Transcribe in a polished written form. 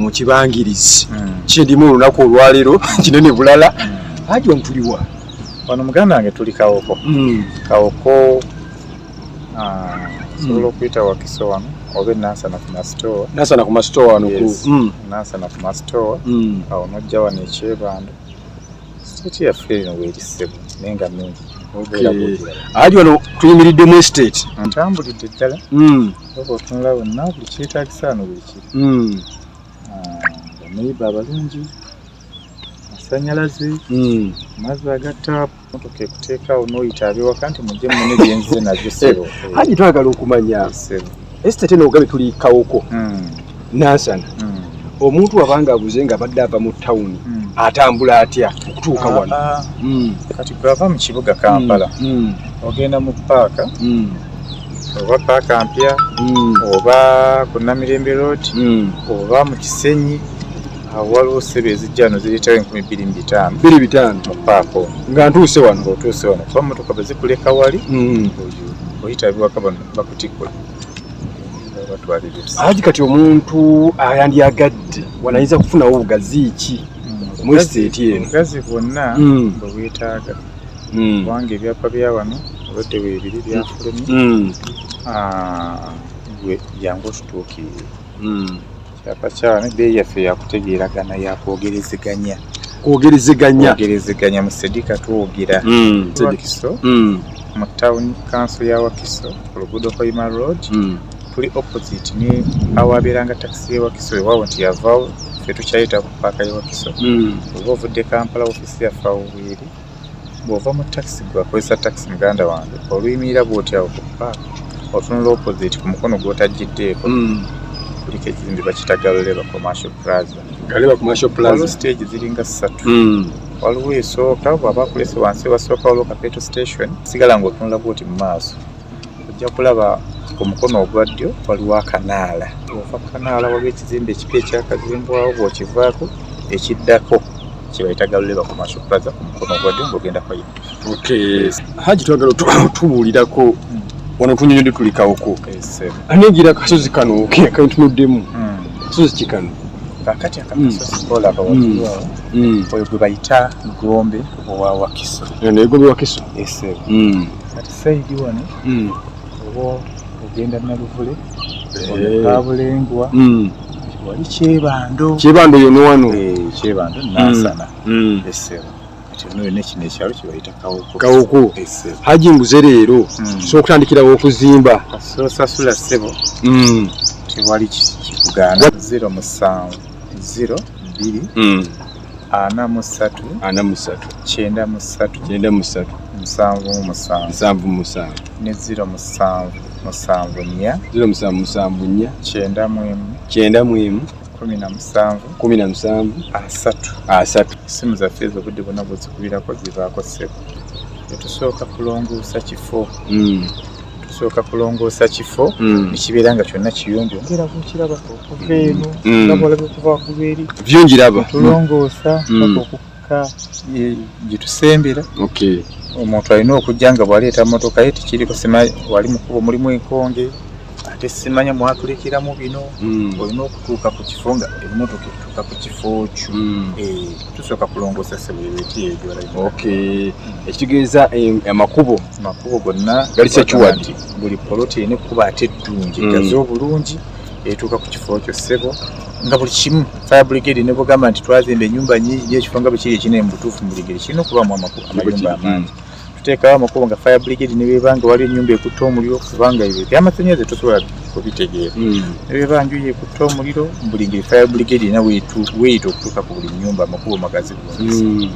mu kibangirizi kindimu olunaku olwaleero kinene bulala Haji wantuliwa wano muganda wange tuli Kawoko Kawoko sobola okuyita Wakiso wano oba Nansana ku masitoowa Nansana ku masitoowa wano Nansana ku masitoowa awo nojja wano ekyebando state yaffe eno weeri ssebo naye nga nungi Haji wano tuyimiriddemu estate ntambulidde ddala oba otunula wonna buli kyetaagisa wano buli kiri bamayiba abalungi masanyalaze amazzi agattaapu motoka ekuteekaawo n'oyita abewaka nti mujje mune byenzize nabyo ssebo Haji twagala okumanya estate eno ogabe tuli Kawoko Nansana omuntu wabanga abuze nga badde ava mu tawuni atambula atya okutuuka wano kati bw'ava mu kibuga Kampala ogenda mu paaka oba paaka mpya oba ku Namirembe Road oba mu Kisenyi waliwo ssebo ezijjano ziyitawo 2500 mu paaka nga ntuuse wano ng'otuuse wano kuba mmotoka bwe zikuleka wali oyita abiwaka bano bakutikula Haji kati omuntu ayandyagadde wanayinza kufunawo obugazi ki mu estate eno obugazi bwonna bwe bwetaaga kubanga ebyapa bya wano obadde weebiri byafulumye gwe jangu otutuukirire kyapa kyawano ebbeeyi yaffe yakutegeeragana yakwogerezeganya mu SEDIKA twogera Wakiso mu town council ya Wakiso ku luguudo Koima Road tuli opposite ni awabeeranga taxi ye Wakiso ewawo nti yavaawo ffe tukyayita ku paaka ye Wakiso oba ovudde Kampala ofisi yaffe awo bweri bw'ova mu taxi gwakozesa taxi muganda wange oluyimirira bw'otyawo ku paaka otunula opposite ku mukono gw'otajjiddeeko kuliko ekizimbe bakita Galeba Commercial Plaza waliwo stage ziringa 3 waliwo esooka bw'aba akulese wansi wasooka waliwo Kapeto station sigala ng'otunula bw'oti mu maaso ojja kulaba ku mukono ogwa ddyo waliwo akanaala bw'ova kanaala waliwo ekizimbe ekipya ekyakazimbwawo bw'okivaako ekiddako kibayita Galeba Commercial Plaza ku mukono ogwa ddyo ng'ogenda kwayina Haji twagala otubuulirako wano tunyonyodde tuli Kawoko anengira akasozi kano kentunuddemu kasozi ki kano kakati akasozi kolaba waliwo oyo gwe bayita Gombe owa Wakiso naye Gombe Wakiso kati saidi wano oba ogenda Naluvule Kabulengwa wali Kyebando yono wano Kyebando Nansana esebo kino nekino ekyalo kibayita Kawoko Haji mbuze leero sokutandikirawo okuzimba sasula ssebo tewali kikugaana 070 02 43 93 77 ne 070 17 simu zaffe ez'obudde bwonna bwezikubirako zivaako ssebo tusooka kulongoosa kifo nekibeera nga kyonna kiyonjo ngera kukiraba okuva eno nga bwolabe okuva kuberi byongiraba tulongoosa paka okukka gyetusembera omuntu alina okujja nga bwaleeta motoka ye tikiriko wali mukubo mulimu enkonge ate simanya mwatulekeramu bino olina okutuuka ku kifo nga emmotoka etuuka ku kifo kyo tusooka kulongoosa sebwebetiyegyola ekitegeeza amakubo gonna gali sekiwadde buli poloti erina ekkuba ate eddungi egaze obulungi etuuka ku kifo kyo ssebo nga buli kimu fire brigade ne bugamba nti twazimba ennyumba nyingi ekifo nga bwe kiri ekine mu butuufu mu brigade kirina okubaamu amayumba amangi tuteekawo amakubo nga fire brigade ne beebanga wali ennyumba ekutta omuliro kubanga ebyo by'amasannyalaze tosobola kubitegeera ne beeba njuyi ekutta omuliro mu buli ngeri fire brigade erina weeyita okutuuka ku buli nnyumba amakubo magazi bulungi